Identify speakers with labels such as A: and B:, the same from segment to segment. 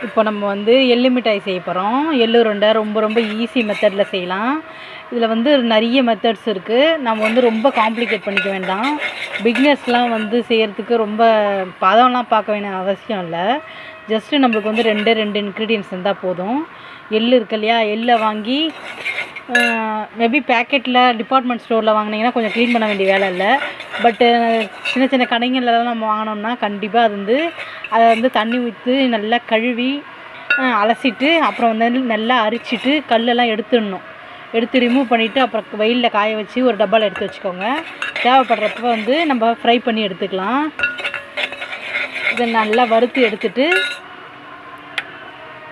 A: இப்போ நம்ம வந்து எள்ளு மிட்டாய் செய்ய போகிறோம். எள்ளு உருண்டை ரொம்ப ரொம்ப ஈஸி மெத்தடில் செய்யலாம். இதில் வந்து நிறைய மெத்தட்ஸ் இருக்குது. நம்ம வந்து ரொம்ப காம்ப்ளிகேட் பண்ணிக்க வேண்டாம். பிகினர்ஸ்லாம் வந்து செய்கிறதுக்கு ரொம்ப பதம்லாம் பார்க்க வேண்டிய அவசியம் இல்லை. ஜஸ்ட்டு நம்மளுக்கு வந்து ரெண்டு இன்க்ரீடியன்ட்ஸ் இருந்தால் போதும். எள்ளு இருக்கு இல்லையா, எள்ளை வாங்கி மேபி பேக்கெட்டில் டிபார்ட்மெண்ட் ஸ்டோரில் வாங்கினீங்கன்னா கொஞ்சம் க்ளீன் பண்ண வேண்டிய வேலை இல்லை. பட்டு சின்ன சின்ன கடைங்கள்லாம் நம்ம வாங்கினோம்னா கண்டிப்பாக அது வந்து அதை வந்து தண்ணி ஊற்றி நல்லா கழுவி அலசிட்டு அப்புறம் வந்து நல்லா அரிச்சிட்டு கல்லெல்லாம் எடுத்து ரிமூவ் பண்ணிவிட்டு அப்புறம் வெயிலில் காய வச்சு ஒரு டப்பாவில் எடுத்து வச்சுக்கோங்க. தேவைப்படுறப்ப வந்து நம்ம ஃப்ரை பண்ணி எடுத்துக்கலாம். இதை நல்லா வறுத்து எடுத்துட்டு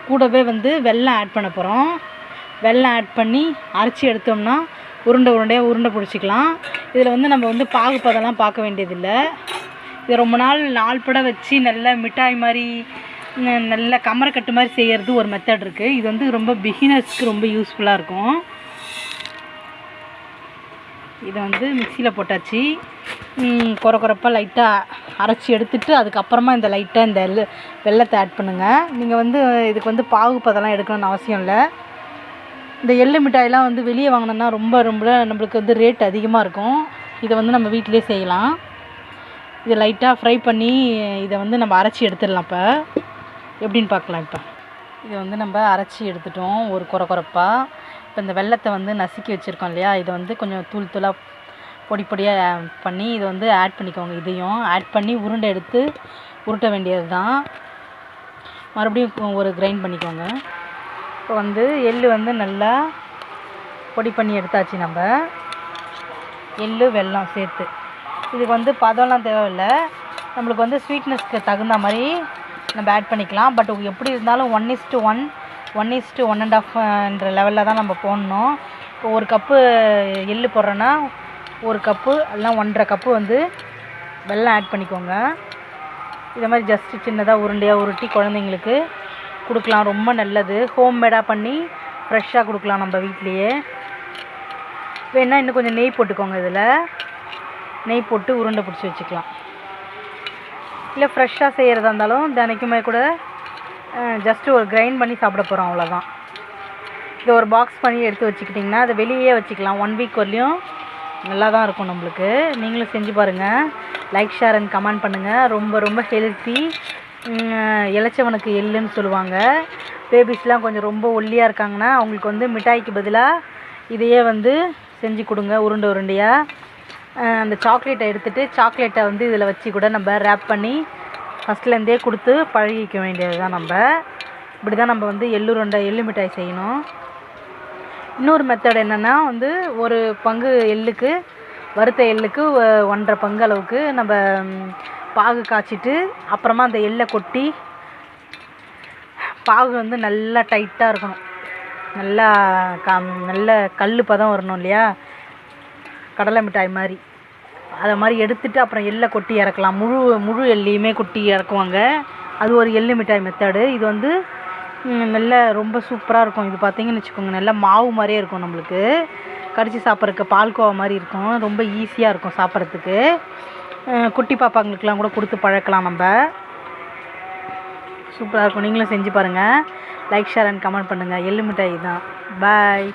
A: கூடவே வந்து வெல்லம் ஆட் பண்ண போகிறோம். வெல்லம் ஆட் பண்ணி அரைச்சி எடுத்தோம்னா உருண்டையாக உருண்டை பிடிச்சிக்கலாம். இதில் வந்து நம்ம வந்து பாகுப்பதெல்லாம் பார்க்க வேண்டியதில்லை. இதை ரொம்ப நாள் பட வச்சு நல்லா மிட்டாய் மாதிரி நல்ல கமரக்கட்டு மாதிரி செய்கிறது ஒரு மெத்தட் இருக்குது. இது வந்து ரொம்ப பிகினர்ஸ்க்கு ரொம்ப யூஸ்ஃபுல்லாக இருக்கும். இதை வந்து மிக்சியில் போட்டாச்சு. குறப்பாக லைட்டாக அரைச்சி எடுத்துட்டு அதுக்கப்புறமா இந்த லைட்டாக இந்த வெல்லத்தை ஆட் பண்ணுங்கள். நீங்கள் வந்து இதுக்கு வந்து பாகுப்பதெல்லாம் எடுக்கணும்னு அவசியம் இல்லை. இந்த எள்ளு மிட்டாயெல்லாம் வந்து வெளியே வாங்கினோன்னா ரொம்ப நம்மளுக்கு வந்து ரேட் அதிகமாக இருக்கும். இதை வந்து நம்ம வீட்டிலே செய்யலாம். இதை லைட்டாக ஃப்ரை பண்ணி இதை வந்து நம்ம அரைச்சி எடுத்துடலாம். இப்போ எப்படின்னு பார்க்கலாம். இப்போ இதை வந்து நம்ம அரைச்சி எடுத்துட்டோம் ஒரு குறப்பாக. இப்போ இந்த வெல்லத்தை வந்து நசுக்கி வச்சுருக்கோம் இல்லையா, இதை வந்து கொஞ்சம் தூளாக பொடியாக பண்ணி இதை வந்து ஆட் பண்ணிக்கோங்க. இதையும் ஆட் பண்ணி உருண்டை எடுத்து உருட்ட வேண்டியது தான். மறுபடியும் ஒரு கிரைண்ட் பண்ணிக்கோங்க. இப்போ வந்து எள்ளு வந்து நல்லா பொடி பண்ணி எடுத்தாச்சு. நம்ம எள்ளு வெல்லம் சேர்த்து இதுக்கு வந்து பதம்லாம் தேவையில்லை. நம்மளுக்கு வந்து ஸ்வீட்னஸ்க்கு தகுந்த மாதிரி நம்ம ஆட் பண்ணிக்கலாம். பட் எப்படி இருந்தாலும் 1:1 1:1.5 லெவலில் தான் நம்ம போடணும். இப்போ ஒரு கப்பு எள்ளு போடுறோன்னா ஒரு கப்பு எல்லாம் 1.5 கப்பு வந்து வெல்லம் ஆட் பண்ணிக்கோங்க. இதை மாதிரி ஜஸ்ட்டு சின்னதாக உருண்டையாக உருட்டி குழந்தைங்களுக்கு கொடுக்கலாம். ரொம்ப நல்லது. ஹோம்மேடாக பண்ணி ஃப்ரெஷ்ஷாக கொடுக்கலாம் நம்ம வீட்லேயே. வேணால் இன்னும் கொஞ்சம் நெய் போட்டுக்கோங்க. இதில் நெய் போட்டு உருண்டை பிடிச்சி வச்சுக்கலாம். இல்லை ஃப்ரெஷ்ஷாக செய்கிறதா இருந்தாலும் தினைக்குமே கூட ஜஸ்ட்டு ஒரு கிரைண்ட் பண்ணி சாப்பிட போகிறோம், அவ்வளோதான். இதை ஒரு பாக்ஸ் பண்ணி எடுத்து வச்சுக்கிட்டிங்கன்னா அதை வெளியே வச்சுக்கலாம். 1 வீக் வரலையும் நல்லா தான் இருக்கும் நம்மளுக்கு. நீங்களும் செஞ்சு பாருங்கள். லைக், ஷேர் அண்ட் கமெண்ட் பண்ணுங்கள். ரொம்ப ரொம்ப ஹெல்த்தி. இளைச்சவனுக்கு எள்ளுன்னு சொல்லுவாங்க. பேபிஸ்லாம் கொஞ்சம் ரொம்ப ஒல்லியாக இருக்காங்கன்னா அவங்களுக்கு வந்து மிட்டாய்க்கு பதிலாக இதையே வந்து செஞ்சு கொடுங்க உருண்டையாக. அந்த சாக்லேட்டை எடுத்துகிட்டு சாக்லேட்டை வந்து இதில் வச்சு கூட நம்ம ரேப் பண்ணி ஃபஸ்ட்லேருந்தே கொடுத்து பழகிக்க வேண்டியது தான். நம்ம இப்படி தான் நம்ம வந்து எள்ளு மிட்டாய் செய்யணும். இன்னொரு மெத்தட் என்னென்னா வந்து ஒரு பங்கு எள்ளுக்கு வறுத்த எள்ளுக்கு 1.5 பங்கு அளவுக்கு நம்ம பாகு காய்ச்சிட்டு அப்புறமா அந்த எள்ளை கொட்டி பாகு வந்து நல்லா டைட்டாக இருக்கணும். நல்ல கல் பதம் வரணும் இல்லையா, கடலை மிட்டாய் மாதிரி. அதை மாதிரி எடுத்துகிட்டு அப்புறம் எள்ளை கொட்டி இறக்கலாம். முழு எள்ளையுமே கொட்டி இறக்குவாங்க. அது ஒரு எள்ளு மிட்டாய் மெத்தடு. இது வந்து நல்ல ரொம்ப சூப்பராக இருக்கும். இது பார்த்திங்கன்னு வச்சுக்கோங்க, நல்லா மாவு மாதிரியே இருக்கும். நம்மளுக்கு கடிச்சு சாப்பிட்றதுக்கு பால்கோவா மாதிரி இருக்கும். ரொம்ப ஈஸியாக இருக்கும் சாப்பிட்றதுக்கு. குட்டி பாப்பாங்களுக்கெலாம் கூட கொடுத்து பழக்கலாம். நம்ம சூப்பராக இருக்கும். நீங்களும் செஞ்சு பாருங்கள். லைக், ஷேர் அண்ட் கமெண்ட் பண்ணுங்கள். எள்ளு மிட்டாய் தான். பாய்.